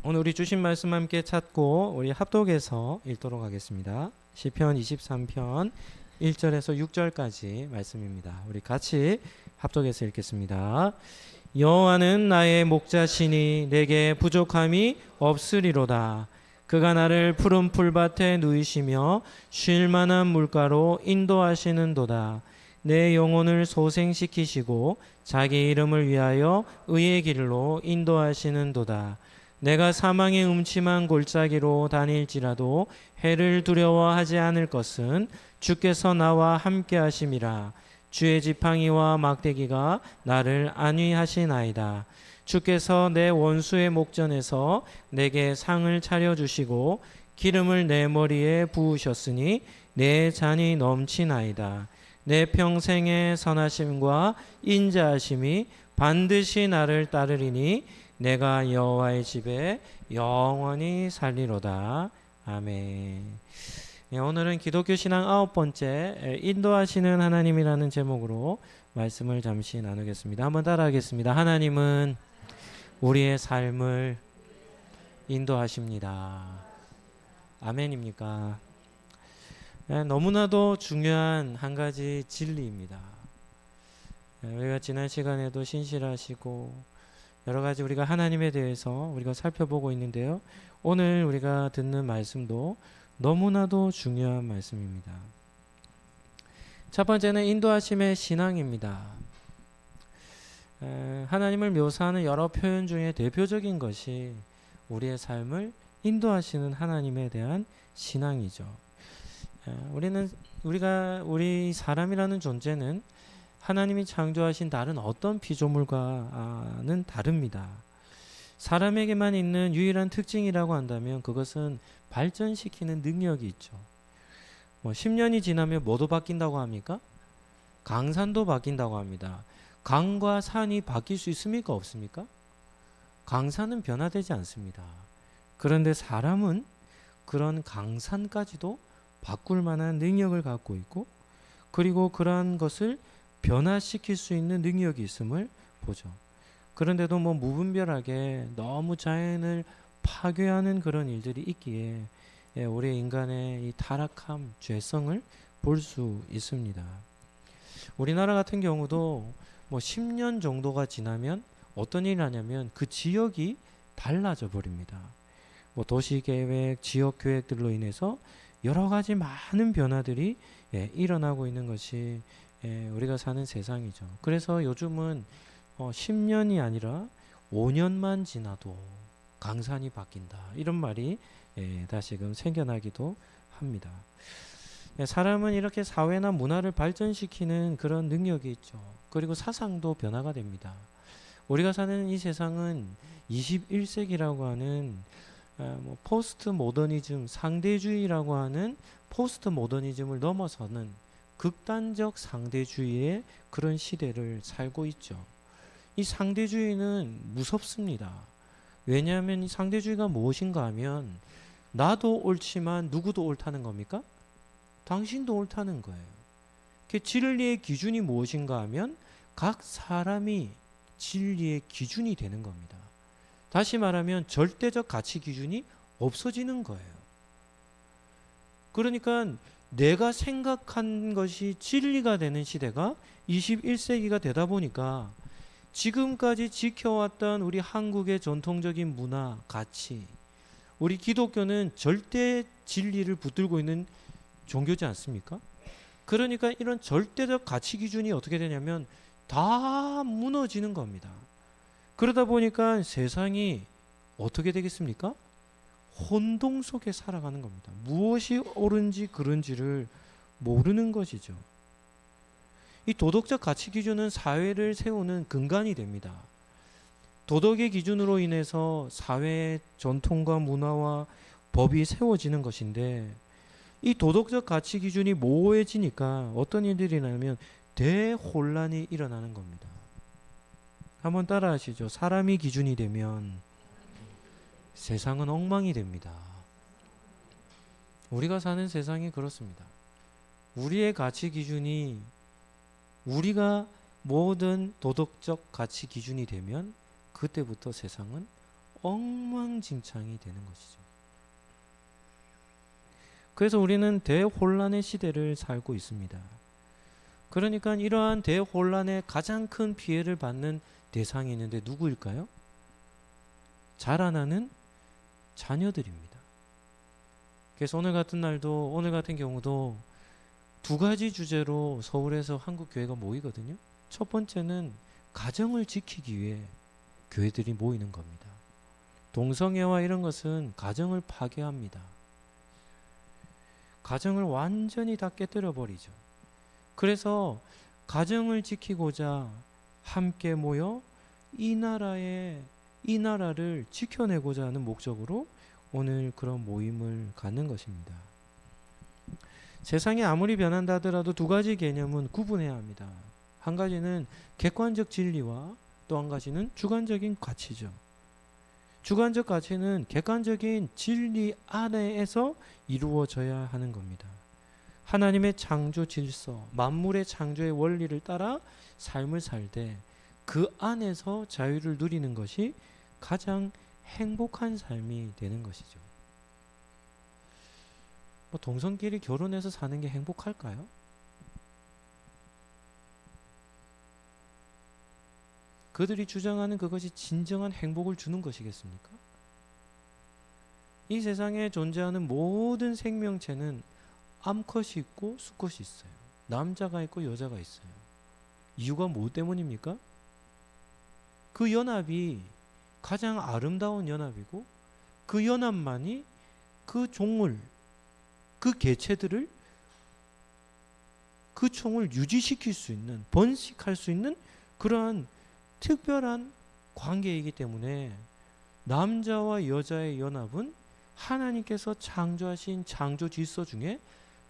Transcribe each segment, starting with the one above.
오늘 우리 주신 말씀 함께 찾고 우리 합독해서 읽도록 하겠습니다. 시편 23편 1절에서 6절까지 말씀입니다. 우리 같이 합독해서 읽겠습니다. 여호와는 나의 목자시니 내게 부족함이 없으리로다. 그가 나를 푸른 풀밭에 누이시며 쉴 만한 물가로 인도하시는도다. 내 영혼을 소생시키시고 자기 이름을 위하여 의의 길로 인도하시는도다. 내가 사망의 음침한 골짜기로 다닐지라도 해를 두려워하지 않을 것은 주께서 나와 함께 하심이라. 주의 지팡이와 막대기가 나를 안위하시나이다. 주께서 내 원수의 목전에서 내게 상을 차려주시고 기름을 내 머리에 부으셨으니 내 잔이 넘치나이다. 내 평생의 선하심과 인자하심이 반드시 나를 따르리니 내가 여호와의 집에 영원히 살리로다. 아멘. 오늘은 기독교 신앙 9번째 인도하시는 하나님이라는 제목으로 말씀을 잠시 나누겠습니다. 한번 따라하겠습니다. 하나님은 우리의 삶을 인도하십니다. 아멘입니까? 너무나도 중요한 한 가지 진리입니다. 우리가 지난 시간에도 신실하시고 여러 가지 우리가 하나님에 대해서 우리가 살펴보고 있는데요. 오늘 우리가 듣는 말씀도 너무나도 중요한 말씀입니다. 첫 번째는 인도하심의 신앙입니다. 하나님을 묘사하는 여러 표현 중에 대표적인 것이 우리의 삶을 인도하시는 하나님에 대한 신앙이죠. 우리 사람이라는 존재는 하나님이 창조하신 다른 어떤 피조물과는 다릅니다. 사람에게만 있는 유일한 특징이라고 한다면 그것은 발전시키는 능력이 있죠. 10년이 지나면 뭐도 바뀐다고 합니까? 강산도 바뀐다고 합니다. 강과 산이 바뀔 수 있습니까? 없습니까? 강산은 변화되지 않습니다. 그런데 사람은 그런 강산까지도 바꿀 만한 능력을 갖고 있고, 그리고 그러한 것을 변화시킬 수 있는 능력이 있음을 보죠. 그런데도 무분별하게 너무 자연을 파괴하는 그런 일들이 있기에 우리 인간의 이 타락함, 죄성을 볼 수 있습니다. 우리나라 같은 경우도 10년 정도가 지나면 어떤 일이 하냐면 그 지역이 달라져 버립니다. 도시계획, 지역계획들로 인해서 여러 가지 많은 변화들이 일어나고 있는 것이 우리가 사는 세상이죠. 그래서 요즘은 10년이 아니라 5년만 지나도 강산이 바뀐다. 이런 말이 다시금 생겨나기도 합니다. 사람은 이렇게 사회나 문화를 발전시키는 그런 능력이 있죠. 그리고 사상도 변화가 됩니다. 우리가 사는 이 세상은 21세기라고 하는 포스트 모더니즘, 상대주의라고 하는 포스트 모더니즘을 넘어서는 극단적 상대주의의 그런 시대를 살고 있죠. 이 상대주의는 무섭습니다. 왜냐하면 이 상대주의가 무엇인가 하면 나도 옳지만 누구도 옳다는 겁니까? 당신도 옳다는 거예요. 그 진리의 기준이 무엇인가 하면 각 사람이 진리의 기준이 되는 겁니다. 다시 말하면 절대적 가치 기준이 없어지는 거예요. 그러니까 내가 생각한 것이 진리가 되는 시대가 21세기가 되다 보니까 지금까지 지켜왔던 우리 한국의 전통적인 문화, 가치, 우리 기독교는 절대 진리를 붙들고 있는 종교지 않습니까? 그러니까 이런 절대적 가치 기준이 어떻게 되냐면 다 무너지는 겁니다. 그러다 보니까 세상이 어떻게 되겠습니까? 혼동 속에 살아가는 겁니다. 무엇이 옳은지 그른지를 모르는 것이죠. 이 도덕적 가치 기준은 사회를 세우는 근간이 됩니다. 도덕의 기준으로 인해서 사회의 전통과 문화와 법이 세워지는 것인데, 이 도덕적 가치 기준이 모호해지니까 어떤 일들이 일어나면 대혼란이 일어나는 겁니다. 한번 따라 하시죠. 사람이 기준이 되면 세상은 엉망이 됩니다. 우리가 사는 세상이 그렇습니다. 우리의 가치 기준이, 우리가 모든 도덕적 가치 기준이 되면 그때부터 세상은 엉망진창이 되는 것이죠. 그래서 우리는 대혼란의 시대를 살고 있습니다. 그러니까 이러한 대혼란의 가장 큰 피해를 받는 대상이 있는데 누구일까요? 자라나는 자녀들입니다. 그래서 오늘 같은 경우도 두 가지 주제로 서울에서 한국교회가 모이거든요. 첫 번째는 가정을 지키기 위해 교회들이 모이는 겁니다. 동성애와 이런 것은 가정을 파괴합니다. 가정을 완전히 다 깨뜨려 버리죠. 그래서 가정을 지키고자 함께 모여 이 나라를 지켜내고자 하는 목적으로 오늘 그런 모임을 갖는 것입니다. 세상이 아무리 변한다 하더라도 두 가지 개념은 구분해야 합니다. 한 가지는 객관적 진리와 또 한 가지는 주관적인 가치죠. 주관적 가치는 객관적인 진리 안에서 이루어져야 하는 겁니다. 하나님의 창조 질서, 만물의 창조의 원리를 따라 삶을 살 때 그 안에서 자유를 누리는 것이 가장 행복한 삶이 되는 것이죠. 동성끼리 결혼해서 사는 게 행복할까요? 그들이 주장하는 그것이 진정한 행복을 주는 것이겠습니까? 이 세상에 존재하는 모든 생명체는 암컷이 있고 수컷이 있어요. 남자가 있고 여자가 있어요. 이유가 뭐 때문입니까? 그 연합이 가장 아름다운 연합이고 그 연합만이 그 종을, 그 개체들을, 그 총을 유지시킬 수 있는, 번식할 수 있는 그러한 특별한 관계이기 때문에 남자와 여자의 연합은 하나님께서 창조하신 창조 질서 중에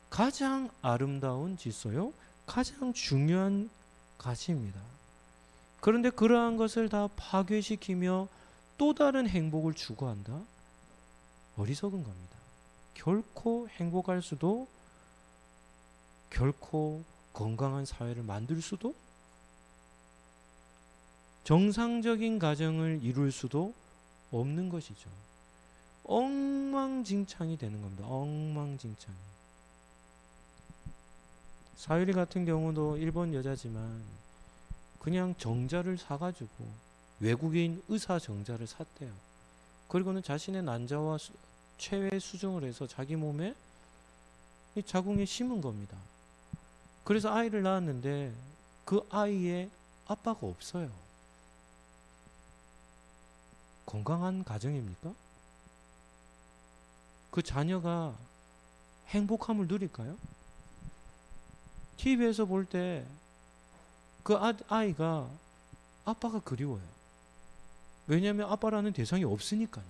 가장 아름다운 질서요, 가장 중요한 가치입니다. 그런데 그러한 것을 다 파괴시키며 또 다른 행복을 추구한다? 어리석은 겁니다. 결코 행복할 수도, 결코 건강한 사회를 만들 수도, 정상적인 가정을 이룰 수도 없는 것이죠. 엉망진창이 되는 겁니다. 엉망진창이. 사유리 같은 경우도 일본 여자지만 그냥 정자를 사가지고 외국인 의사 정자를 샀대요. 그리고는 자신의 난자와 체외 수정을 해서 자기 몸에 이 자궁에 심은 겁니다. 그래서 아이를 낳았는데 그 아이의 아빠가 없어요. 건강한 가정입니까? 그 자녀가 행복함을 누릴까요? TV에서 볼 때 그 아이가 아빠가 그리워요. 왜냐하면 아빠라는 대상이 없으니까요.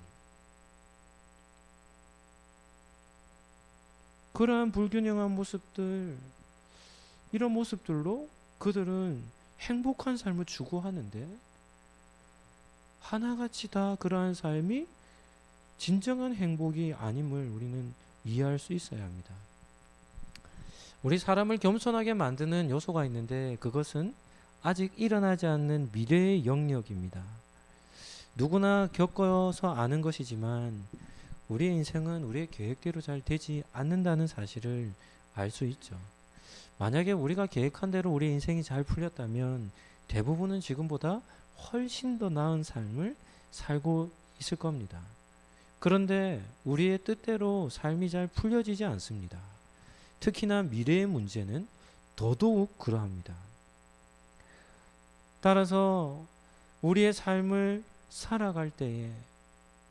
그러한 불균형한 모습들, 이런 모습들로 그들은 행복한 삶을 추구하는데 하나같이 다 그러한 삶이 진정한 행복이 아님을 우리는 이해할 수 있어야 합니다. 우리 사람을 겸손하게 만드는 요소가 있는데 그것은 아직 일어나지 않는 미래의 영역입니다. 누구나 겪어서 아는 것이지만 우리의 인생은 우리의 계획대로 잘 되지 않는다는 사실을 알 수 있죠. 만약에 우리가 계획한 대로 우리의 인생이 잘 풀렸다면 대부분은 지금보다 훨씬 더 나은 삶을 살고 있을 겁니다. 그런데 우리의 뜻대로 삶이 잘 풀려지지 않습니다. 특히나 미래의 문제는 더더욱 그러합니다. 따라서 우리의 삶을 살아갈 때에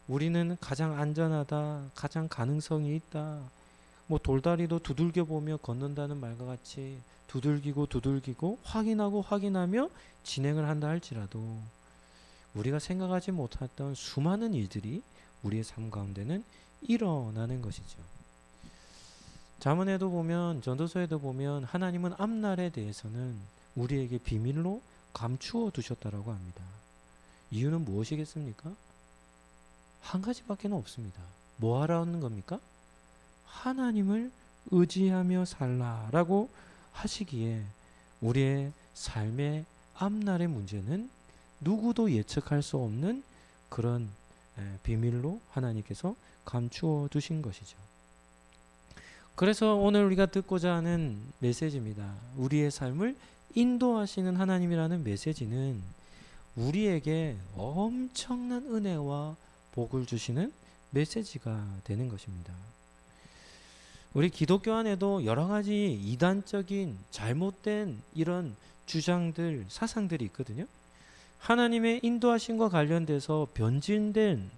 우리는 가장 안전하다, 가장 가능성이 있다, 돌다리도 두들겨 보며 걷는다는 말과 같이 두들기고 확인하며 진행을 한다 할지라도 우리가 생각하지 못했던 수많은 일들이 우리의 삶 가운데는 일어나는 것이죠. 잠언에도 보면, 전도서에도 보면 하나님은 앞날에 대해서는 우리에게 비밀로 감추어 두셨다라고 합니다. 이유는 무엇이겠습니까? 한 가지밖에 없습니다. 뭐 하라는 겁니까? 하나님을 의지하며 살라라고 하시기에 우리의 삶의 앞날의 문제는 누구도 예측할 수 없는 그런 비밀로 하나님께서 감추어 두신 것이죠. 그래서 오늘 우리가 듣고자 하는 메시지입니다. 우리의 삶을 인도하시는 하나님이라는 메시지는 우리에게 엄청난 은혜와 복을 주시는 메시지가 되는 것입니다. 우리 기독교 안에도 여러 가지 이단적인 잘못된 이런 주장들, 사상들이 있거든요. 하나님의 인도하심과 관련돼서 변질된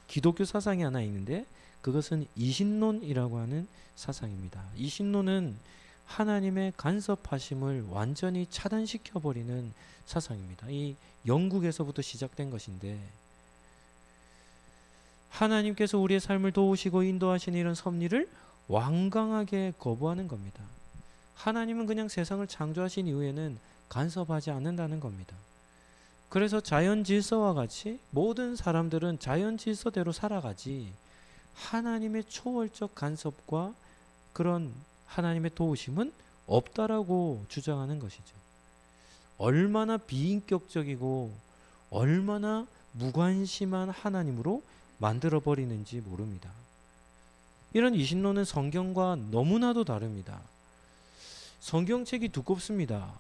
기독교 사상이 하나 있는데 그것은 이신론이라고 하는 사상입니다. 이신론은 하나님의 간섭하심을 완전히 차단시켜버리는 사상입니다. 이 영국에서부터 시작된 것인데 하나님께서 우리의 삶을 도우시고 인도하시는 이런 섭리를 완강하게 거부하는 겁니다. 하나님은 그냥 세상을 창조하신 이후에는 간섭하지 않는다는 겁니다. 그래서 자연 질서와 같이 모든 사람들은 자연 질서대로 살아가지 하나님의 초월적 간섭과 그런 하나님의 도우심은 없다라고 주장하는 것이죠. 얼마나 비인격적이고 얼마나 무관심한 하나님으로 만들어버리는지 모릅니다. 이런 이신론은 성경과 너무나도 다릅니다. 성경책이 두껍습니다.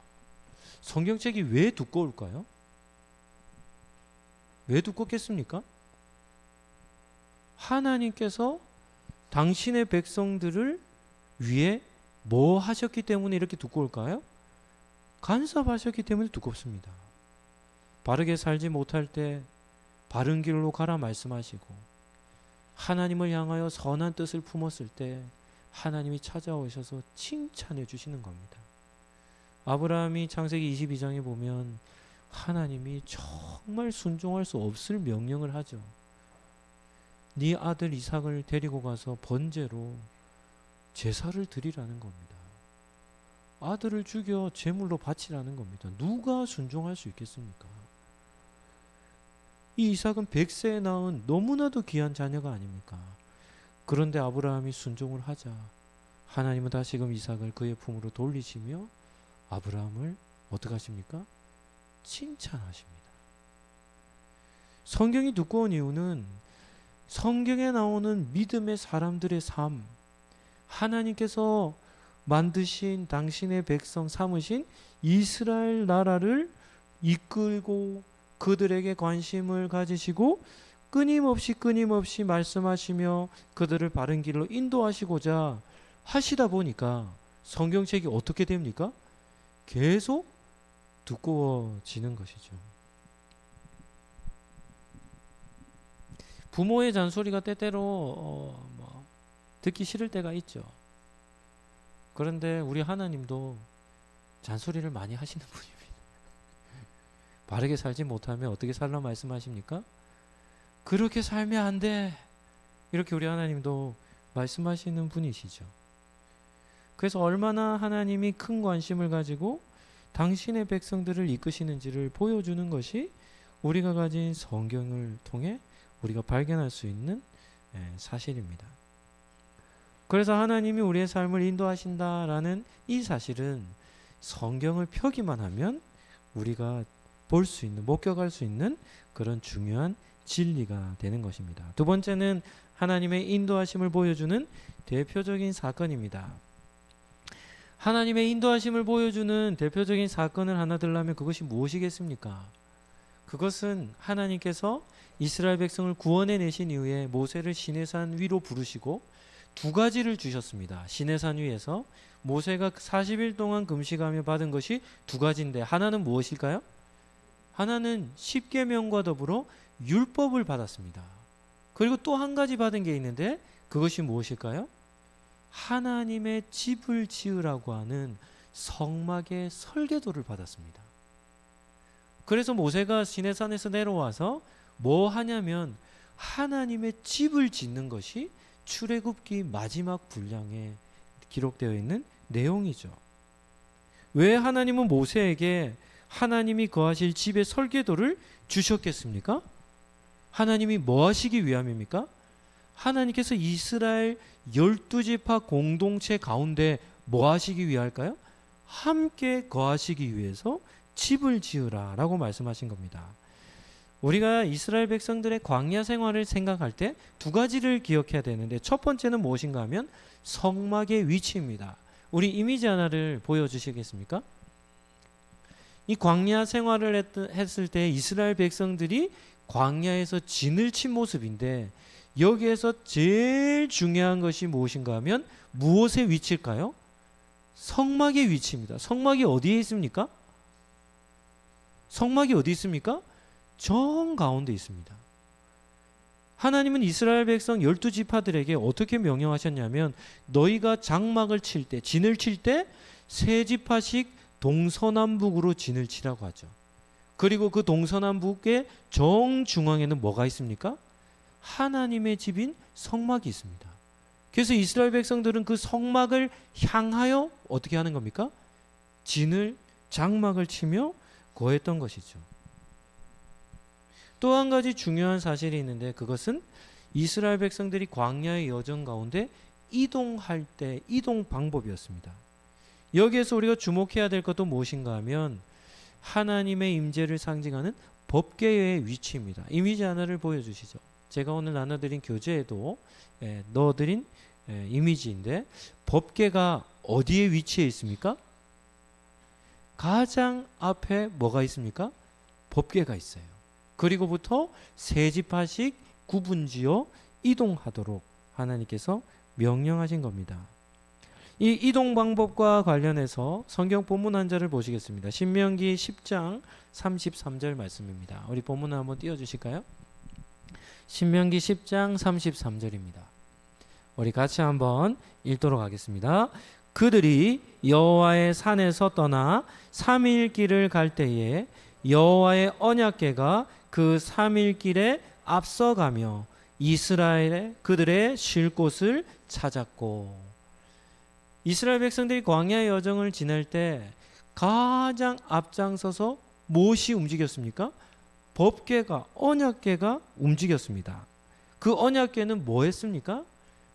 성경책이 왜 두꺼울까요? 왜 두껍겠습니까? 하나님께서 당신의 백성들을 위해 뭐 하셨기 때문에 이렇게 두꺼울까요? 간섭하셨기 때문에 두껍습니다. 바르게 살지 못할 때 바른 길로 가라 말씀하시고 하나님을 향하여 선한 뜻을 품었을 때 하나님이 찾아오셔서 칭찬해 주시는 겁니다. 아브라함이 창세기 22장에 보면 하나님이 정말 순종할 수 없을 명령을 하죠. 네 아들 이삭을 데리고 가서 번제로 제사를 드리라는 겁니다. 아들을 죽여 제물로 바치라는 겁니다. 누가 순종할 수 있겠습니까? 이 이삭은 100세에 낳은 너무나도 귀한 자녀가 아닙니까? 그런데 아브라함이 순종을 하자 하나님은 다시금 이삭을 그의 품으로 돌리시며 아브라함을 어떻게 하십니까? 칭찬하십니다. 성경이 두꺼운 이유는 성경에 나오는 믿음의 사람들의 삶, 하나님께서 만드신 당신의 백성 삼으신 이스라엘 나라를 이끌고 그들에게 관심을 가지시고 끊임없이 말씀하시며 그들을 바른 길로 인도하시고자 하시다 보니까 성경책이 어떻게 됩니까? 계속 두꺼워지는 것이죠. 부모의 잔소리가 때때로 듣기 싫을 때가 있죠. 그런데 우리 하나님도 잔소리를 많이 하시는 분입니다. 바르게 살지 못하면 어떻게 살라 말씀하십니까? 그렇게 살면 안 돼. 이렇게 우리 하나님도 말씀하시는 분이시죠. 그래서 얼마나 하나님이 큰 관심을 가지고 당신의 백성들을 이끄시는지를 보여주는 것이 우리가 가진 성경을 통해 우리가 발견할 수 있는 사실입니다. 그래서 하나님이 우리의 삶을 인도하신다라는 이 사실은 성경을 펴기만 하면 우리가 볼 수 있는, 목격할 수 있는 그런 중요한 진리가 되는 것입니다. 두 번째는 하나님의 인도하심을 보여주는 대표적인 사건입니다. 하나님의 인도하심을 보여주는 대표적인 사건을 하나 들라면 그것이 무엇이겠습니까? 그것은 하나님께서 이스라엘 백성을 구원해 내신 이후에 모세를 시내산 위로 부르시고 두 가지를 주셨습니다. 시내산 위에서 모세가 40일 동안 금식하며 받은 것이 두 가지인데 하나는 무엇일까요? 하나는 십계명과 더불어 율법을 받았습니다. 그리고 또 한 가지 받은 게 있는데 그것이 무엇일까요? 하나님의 집을 지으라고 하는 성막의 설계도를 받았습니다. 그래서 모세가 시내산에서 내려와서 뭐 하냐면 하나님의 집을 짓는 것이 출애굽기 마지막 분량에 기록되어 있는 내용이죠. 왜 하나님은 모세에게 하나님이 거하실 집의 설계도를 주셨겠습니까? 하나님이 뭐 하시기 위함입니까? 하나님께서 이스라엘 12지파 공동체 가운데 뭐 하시기 위할까요? 함께 거하시기 위해서 집을 지으라 라고 말씀하신 겁니다. 우리가 이스라엘 백성들의 광야 생활을 생각할 때 두 가지를 기억해야 되는데, 첫 번째는 무엇인가 하면 성막의 위치입니다. 우리 이미지 하나를 보여주시겠습니까? 이 광야 생활을 했을 때 이스라엘 백성들이 광야에서 진을 친 모습인데, 여기에서 제일 중요한 것이 무엇인가 하면 무엇의 위치일까요? 성막의 위치입니다. 성막이 어디에 있습니까? 성막이 어디 있습니까? 정 가운데 있습니다. 하나님은 이스라엘 백성 12지파들에게 어떻게 명령하셨냐면, 너희가 장막을 칠 때, 진을 칠 때 세 지파씩 동서남북으로 진을 치라고 하죠. 그리고 그 동서남북의 정중앙에는 뭐가 있습니까? 하나님의 집인 성막이 있습니다. 그래서 이스라엘 백성들은 그 성막을 향하여 어떻게 하는 겁니까? 진을, 장막을 치며 거했던 것이죠. 또 한 가지 중요한 사실이 있는데, 그것은 이스라엘 백성들이 광야의 여정 가운데 이동할 때 이동 방법이었습니다. 여기에서 우리가 주목해야 될 것도 무엇인가 하면 하나님의 임재를 상징하는 법궤의 위치입니다. 이미지 하나를 보여주시죠. 제가 오늘 나눠드린 교재에도 넣어드린 이미지인데, 법궤가 어디에 위치해 있습니까? 가장 앞에 뭐가 있습니까? 법궤가 있어요. 그리고부터 세 지파씩 구분지어 이동하도록 하나님께서 명령하신 겁니다. 이 이동 방법과 관련해서 성경 본문 한 절을 보시겠습니다. 신명기 10장 33절 말씀입니다. 우리 본문을 한번 띄워주실까요? 신명기 10장 33절입니다. 우리 같이 한번 읽도록 하겠습니다. 그들이 여호와의 산에서 떠나 3일 길을 갈 때에 여호와의 언약궤가 그 3일 길에 앞서가며 이스라엘의 그들의 쉴 곳을 찾았고, 이스라엘 백성들이 광야의 여정을 지낼 때 가장 앞장서서 무엇이 움직였습니까? 법궤가, 언약궤가 움직였습니다. 그 언약궤는 뭐 했습니까?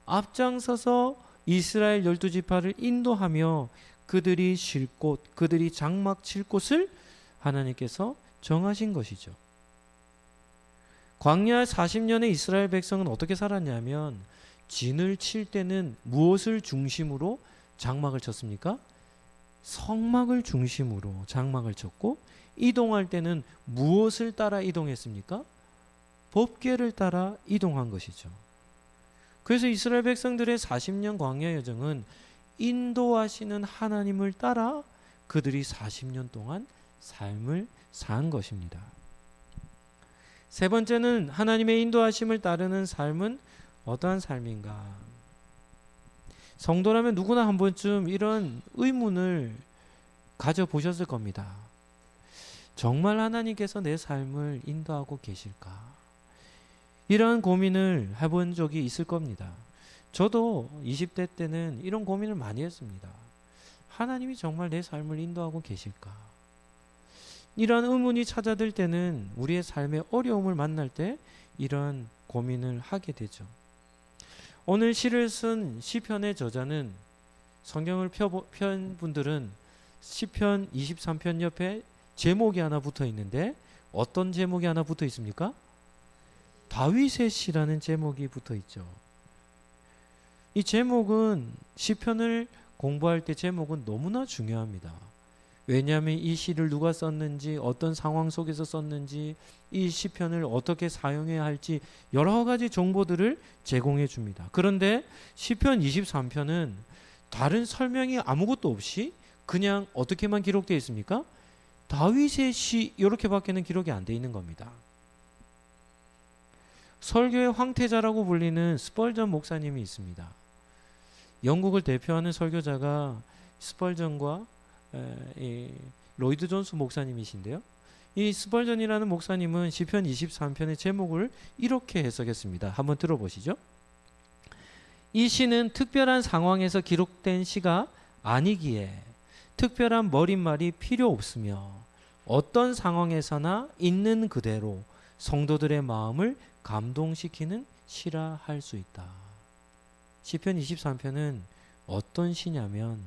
앞장서서 이스라엘 12지파를 인도하며 그들이 쉴 곳, 그들이 장막 칠 곳을 하나님께서 정하신 것이죠. 광야 40년의 이스라엘 백성은 어떻게 살았냐면, 진을 칠 때는 무엇을 중심으로 장막을 쳤습니까? 성막을 중심으로 장막을 쳤고, 이동할 때는 무엇을 따라 이동했습니까? 법궤를 따라 이동한 것이죠. 그래서 이스라엘 백성들의 40년 광야 여정은 인도하시는 하나님을 따라 그들이 40년 동안 삶을 산 것입니다. 세 번째는 하나님의 인도하심을 따르는 삶은 어떠한 삶인가? 성도라면 누구나 한 번쯤 이런 의문을 가져보셨을 겁니다. 정말 하나님께서 내 삶을 인도하고 계실까? 이런 고민을 해본 적이 있을 겁니다. 저도 20대 때는 이런 고민을 많이 했습니다. 하나님이 정말 내 삶을 인도하고 계실까? 이런 의문이 찾아들 때는 우리의 삶의 어려움을 만날 때 이런 고민을 하게 되죠. 오늘 시를 쓴 시편의 저자는, 성경을 편 분들은 시편 23편 옆에 제목이 하나 붙어 있는데, 어떤 제목이 하나 붙어 있습니까? 다윗의 시라는 제목이 붙어 있죠. 이 제목은, 시편을 공부할 때 제목은 너무나 중요합니다. 왜냐하면 이 시를 누가 썼는지, 어떤 상황 속에서 썼는지, 이 시편을 어떻게 사용해야 할지 여러 가지 정보들을 제공해 줍니다. 그런데 시편 23편은 다른 설명이 아무것도 없이 그냥 어떻게만 기록되어 있습니까? 다윗의 시, 이렇게밖에는 기록이 안 돼 있는 겁니다. 설교의 황태자라고 불리는 스펄전 목사님이 있습니다. 영국을 대표하는 설교자가 스펄전과 로이드 존스 목사님이신데요. 이 스펄전이라는 목사님은 시편 23편의 제목을 이렇게 해석했습니다. 한번 들어보시죠. 이 시는 특별한 상황에서 기록된 시가 아니기에 특별한 머릿말이 필요 없으며 어떤 상황에서나 있는 그대로 성도들의 마음을 감동시키는 시라 할 수 있다. 시편 23편은 어떤 시냐면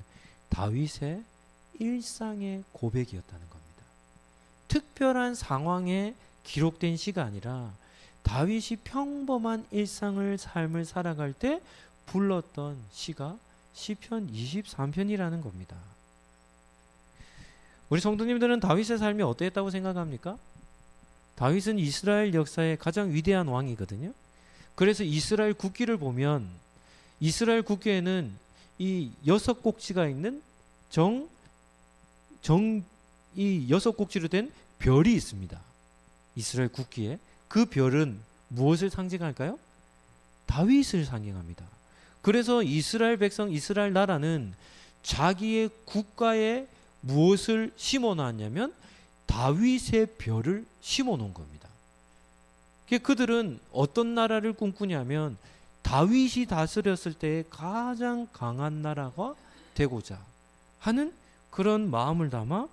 다윗의 일상의 고백이었다는 겁니다. 특별한 상황에 기록된 시가 아니라 다윗이 평범한 일상을 삶을 살아갈 때 불렀던 시가 시편 23편이라는 겁니다. 우리 성도님들은 다윗의 삶이 어땠다고 생각합니까? 다윗은 이스라엘 역사의 가장 위대한 왕이거든요. 그래서 이스라엘 국기를 보면 이스라엘 국기에는 이 6꼭지가 있는 이 6꼭지로 된 별이 있습니다. 이스라엘 국기에. 그 별은 무엇을 상징할까요? 다윗을 상징합니다. 그래서 이스라엘 백성, 이스라엘 나라는 자기의 국가에 무엇을 심어 놨냐면 다윗의 별을 심어 놓은 겁니다. 그들은 어떤 나라를 꿈꾸냐면 다윗이 다스렸을 때의 가장 강한 나라가 되고자 하는 그런 마음을 담아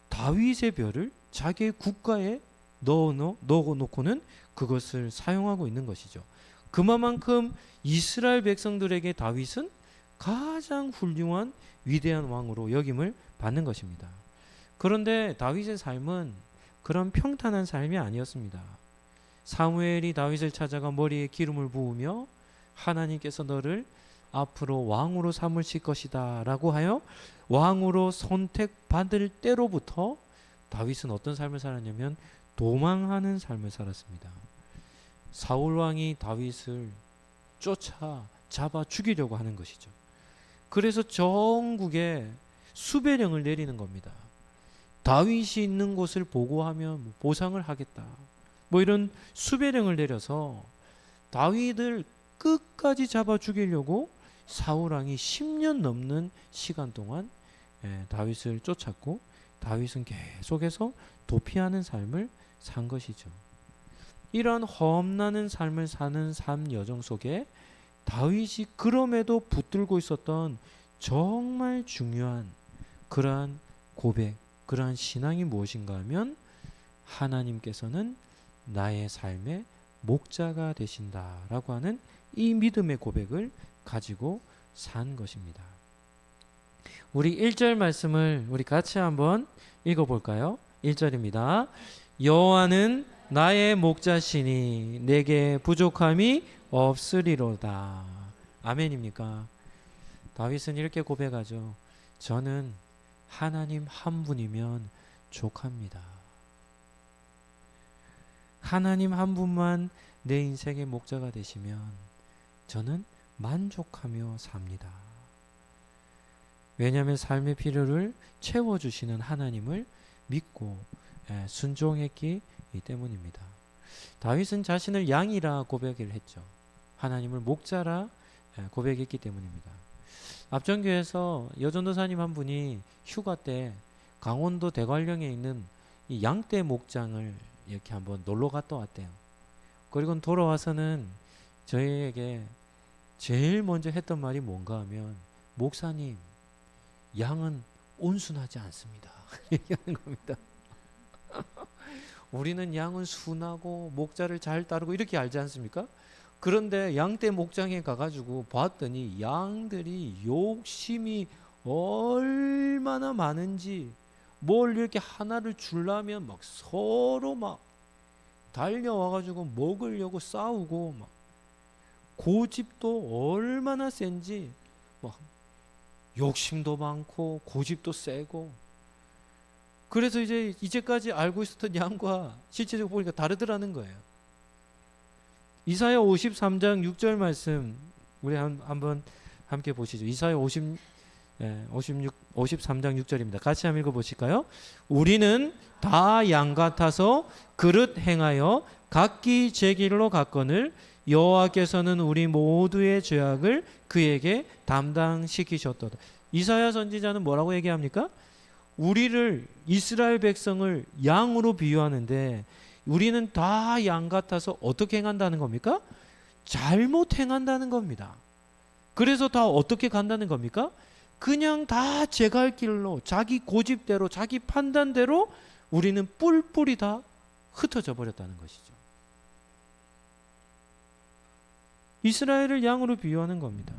다윗의 별을 자기의 국가에 넣어놓고는 그것을 사용하고 있는 것이죠. 그만큼 이스라엘 백성들에게 다윗은 가장 훌륭한 위대한 왕으로 여김을 받는 것입니다. 그런데 다윗의 삶은 그런 평탄한 삶이 아니었습니다. 사무엘이 다윗을 찾아가 머리에 기름을 부으며 하나님께서 너를 앞으로 왕으로 삼으실 것이다 라고 하여 왕으로 선택받을 때로부터 다윗은 어떤 삶을 살았냐면 도망하는 삶을 살았습니다. 사울 왕이 다윗을 쫓아 잡아 죽이려고 하는 것이죠. 그래서 전국에 수배령을 내리는 겁니다. 다윗이 있는 곳을 보고하면 보상을 하겠다. 이런 수배령을 내려서 다윗을 끝까지 잡아 죽이려고 사울 왕이 10년 넘는 시간 동안 다윗을 쫓았고 다윗은 계속해서 도피하는 삶을 산 것이죠. 이러한 험난한 삶을 사는 삶 여정 속에 다윗이 그럼에도 붙들고 있었던 정말 중요한 그러한 고백, 그러한 신앙이 무엇인가 하면 하나님께서는 나의 삶의 목자가 되신다라고 하는 이 믿음의 고백을 가지고 산 것입니다. 우리 1절 말씀을 우리 같이 한번 읽어볼까요? 1절입니다. 여호와는 나의 목자시니 내게 부족함이 없으리로다. 아멘입니까? 다윗은 이렇게 고백하죠. 저는 하나님 한 분이면 족합니다. 하나님 한 분만 내 인생의 목자가 되시면 저는 만족하며 삽니다. 왜냐하면 삶의 필요를 채워주시는 하나님을 믿고 순종했기 때문입니다. 다윗은 자신을 양이라 고백을 했죠. 하나님을 목자라 고백했기 때문입니다. 앞전교에서 여전도사님 한 분이 휴가 때 강원도 대관령에 있는 이 양떼 목장을 이렇게 한번 놀러 갔다 왔대요. 그리고 돌아와서는 저희에게 제일 먼저 했던 말이 뭔가 하면 목사님, 양은 온순하지 않습니다. 얘기하는 겁니다. 우리는 양은 순하고 목자를 잘 따르고 이렇게 알지 않습니까? 그런데 양떼 목장에 가가지고 봤더니 양들이 욕심이 얼마나 많은지 뭘 이렇게 하나를 주려면 막 서로 막 달려와가지고 먹으려고 싸우고 막 고집도 얼마나 센지 막 욕심도 많고 고집도 세고 그래서 이제까지 알고 있었던 양과 실제적으로 보니까 다르더라는 거예요. 이사야 53장 6절 말씀 우리 한번 함께 보시죠. 이사야 53장 6절입니다. 같이 한번 읽어보실까요? 우리는 다 양 같아서 그릇 행하여 각기 제 길로 갔거늘 여호와께서는 우리 모두의 죄악을 그에게 담당시키셨도다. 이사야 선지자는 뭐라고 얘기합니까? 우리를 이스라엘 백성을 양으로 비유하는데 우리는 다 양 같아서 어떻게 행한다는 겁니까? 잘못 행한다는 겁니다. 그래서 다 어떻게 간다는 겁니까? 그냥 다 제 갈 길로 자기 고집대로 자기 판단대로 우리는 뿔뿔이 다 흩어져 버렸다는 것이죠. 이스라엘을 양으로 비유하는 겁니다.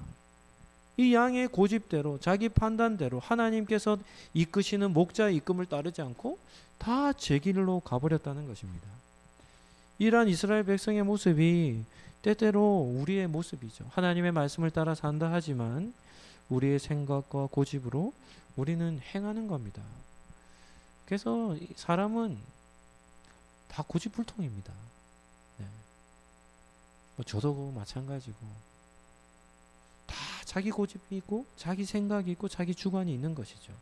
이 양의 고집대로 자기 판단대로 하나님께서 이끄시는 목자의 이끌을 따르지 않고 다 제 길로 가버렸다는 것입니다. 이러한 이스라엘 백성의 모습이 때때로 우리의 모습이죠. 하나님의 말씀을 따라 산다 하지만 우리의 생각과 고집으로 우리는 행하는 겁니다. 그래서 사람은 다 고집불통입니다. 네. 뭐 저도 마찬가지고 다 자기 고집이 있고 자기 생각이 있고 자기 주관이 있는 것이죠.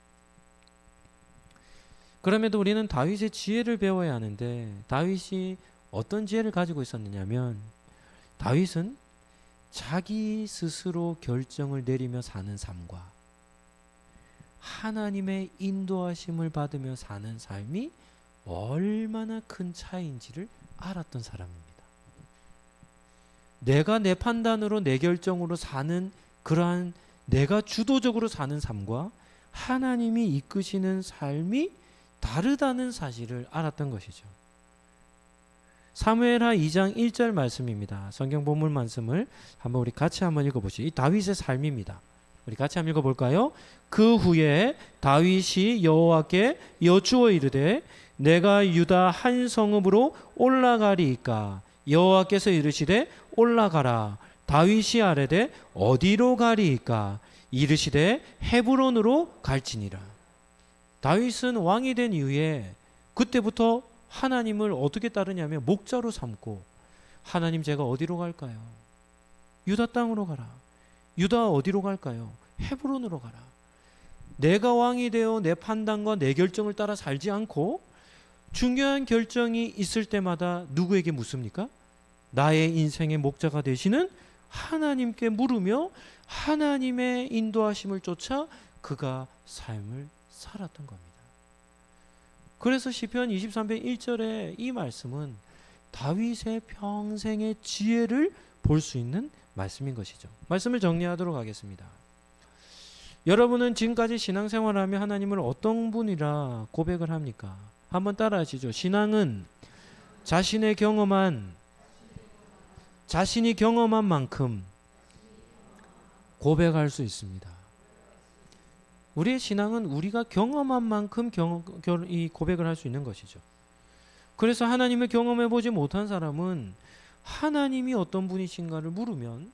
그럼에도 우리는 다윗의 지혜를 배워야 하는데 다윗이 어떤 지혜를 가지고 있었느냐면 다윗은 자기 스스로 결정을 내리며 사는 삶과 하나님의 인도하심을 받으며 사는 삶이 얼마나 큰 차이인지를 알았던 사람입니다. 내가 내 판단으로 내 결정으로 사는 그러한 내가 주도적으로 사는 삶과 하나님이 이끄시는 삶이 다르다는 사실을 알았던 것이죠. 사무엘하 2장 1절 말씀입니다. 성경 본문 말씀을 한번 우리 같이 한번 읽어보시죠. 이 다윗의 삶입니다. 우리 같이 한번 읽어볼까요? 그 후에 다윗이 여호와께 여쭈어 이르되 내가 유다 한 성읍으로 올라가리이까 여호와께서 이르시되 올라가라. 다윗이 아뢰되 어디로 가리이까 이르시되 헤브론으로 갈지니라. 다윗은 왕이 된 이후에 그때부터 하나님을 어떻게 따르냐면 목자로 삼고 하나님 제가 어디로 갈까요? 유다 땅으로 가라. 유다 어디로 갈까요? 헤브론으로 가라. 내가 왕이 되어 내 판단과 내 결정을 따라 살지 않고 중요한 결정이 있을 때마다 누구에게 묻습니까? 나의 인생의 목자가 되시는 하나님께 물으며 하나님의 인도하심을 쫓아 그가 삶을 살았던 겁니다. 그래서 시편 23편 1절에 이 말씀은 다윗의 평생의 지혜를 볼 수 있는 말씀인 것이죠. 말씀을 정리하도록 하겠습니다. 여러분은 지금까지 신앙생활하며 하나님을 어떤 분이라 고백을 합니까? 한번 따라하시죠. 신앙은 자신이 경험한 만큼 고백할 수 있습니다. 우리의 신앙은 우리가 경험한 만큼 이 고백을 할 수 있는 것이죠. 그래서 하나님을 경험해 보지 못한 사람은 하나님이 어떤 분이신가를 물으면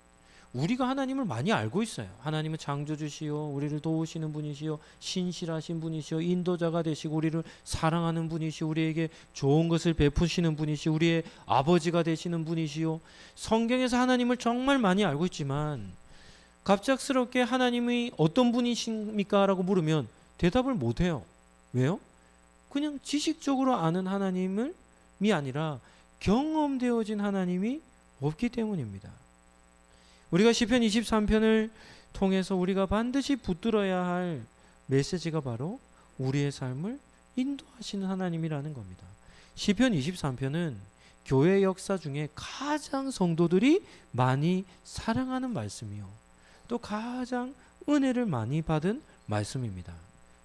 우리가 하나님을 많이 알고 있어요. 하나님은 창조주시요 우리를 도우시는 분이시요 신실하신 분이시요 인도자가 되시고 우리를 사랑하는 분이시요 우리에게 좋은 것을 베푸시는 분이시요 우리의 아버지가 되시는 분이시요. 성경에서 하나님을 정말 많이 알고 있지만 갑작스럽게 하나님이 어떤 분이십니까? 라고 물으면 대답을 못해요. 왜요? 그냥 지식적으로 아는 하나님이 아니라 경험되어진 하나님이 없기 때문입니다. 우리가 시편 23편을 통해서 우리가 반드시 붙들어야 할 메시지가 바로 우리의 삶을 인도하시는 하나님이라는 겁니다. 시편 23편은 교회 역사 중에 가장 성도들이 많이 사랑하는 말씀이요 또 가장 은혜를 많이 받은 말씀입니다.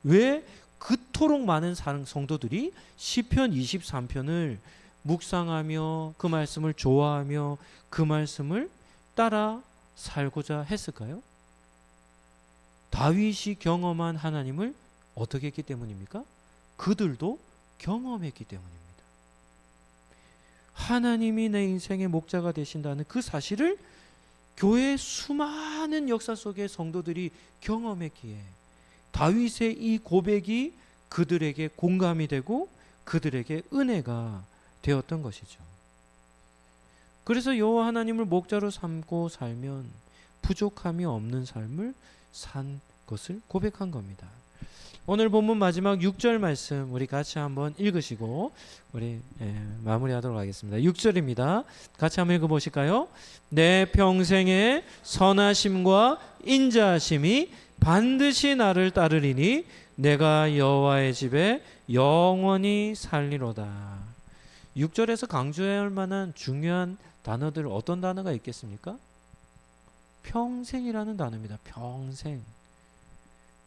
왜 그토록 많은 성도들이 시편 23편을 묵상하며 그 말씀을 좋아하며 그 말씀을 따라 살고자 했을까요? 다윗이 경험한 하나님을 어떻게 했기 때문입니까? 그들도 경험했기 때문입니다. 하나님이 내 인생의 목자가 되신다는 그 사실을 교회의 수많은 역사 속의 성도들이 경험했기에 다윗의 이 고백이 그들에게 공감이 되고 그들에게 은혜가 되었던 것이죠. 그래서 여호와 하나님을 목자로 삼고 살면 부족함이 없는 삶을 산 것을 고백한 겁니다. 오늘 본문 마지막 6절 말씀 우리 같이 한번 읽으시고 우리 마무리하도록 하겠습니다. 6절입니다. 같이 한번 읽어보실까요? 내 평생의 선하심과 인자하심이 반드시 나를 따르리니 내가 여호와의 집에 영원히 살리로다. 6절에서 강조해야 할 만한 중요한 단어들 어떤 단어가 있겠습니까? 평생이라는 단어입니다. 평생.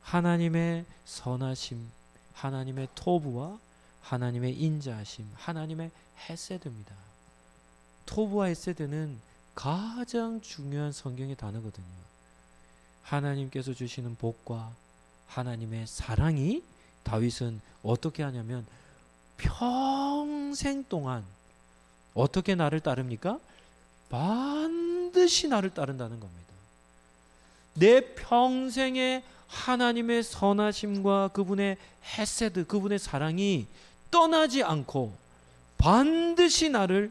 하나님의 선하심, 하나님의 토부와 하나님의 인자하심, 하나님의 헤세드입니다. 토부와 헤세드는 가장 중요한 성경의 단어거든요. 하나님께서 주시는 복과 하나님의 사랑이 다윗은 어떻게 하냐면 평생 동안 어떻게 나를 따릅니까? 반드시 나를 따른다는 겁니다. 내 평생에 하나님의 선하심과 그분의 헤세드, 그분의 사랑이 떠나지 않고 반드시 나를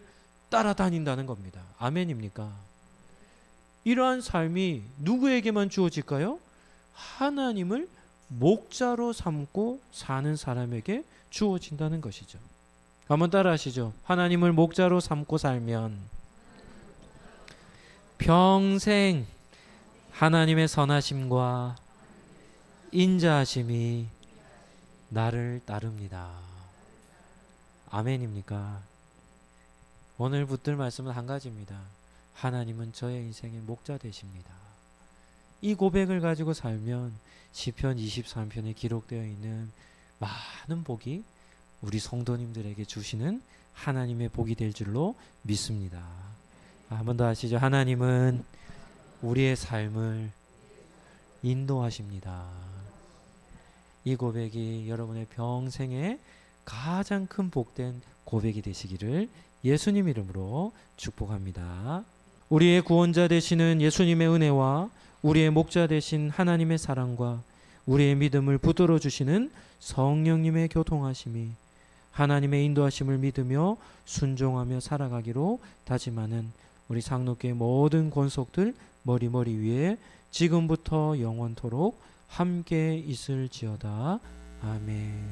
따라다닌다는 겁니다. 아멘입니까? 이러한 삶이 누구에게만 주어질까요? 하나님을 목자로 삼고 사는 사람에게 주어진다는 것이죠. 한번 따라 하시죠. 하나님을 목자로 삼고 살면 평생 하나님의 선하심과 인자하심이 나를 따릅니다. 아멘입니까? 오늘 붙들 말씀은 한 가지입니다. 하나님은 저의 인생의 목자 되십니다. 이 고백을 가지고 살면 시편 23편에 기록되어 있는 많은 복이 우리 성도님들에게 주시는 하나님의 복이 될 줄로 믿습니다. 한 번 더 하시죠. 하나님은 우리의 삶을 인도하십니다. 이 고백이 여러분의 평생에 가장 큰 복된 고백이 되시기를 예수님 이름으로 축복합니다. 우리의 구원자 되시는 예수님의 은혜와 우리의 목자 되신 하나님의 사랑과 우리의 믿음을 붙들어 주시는 성령님의 교통하심이 하나님의 인도하심을 믿으며 순종하며 살아가기로 다짐하는 우리 상록교회 모든 권속들 머리 위에 지금부터 영원토록 함께 있을지어다. 아멘.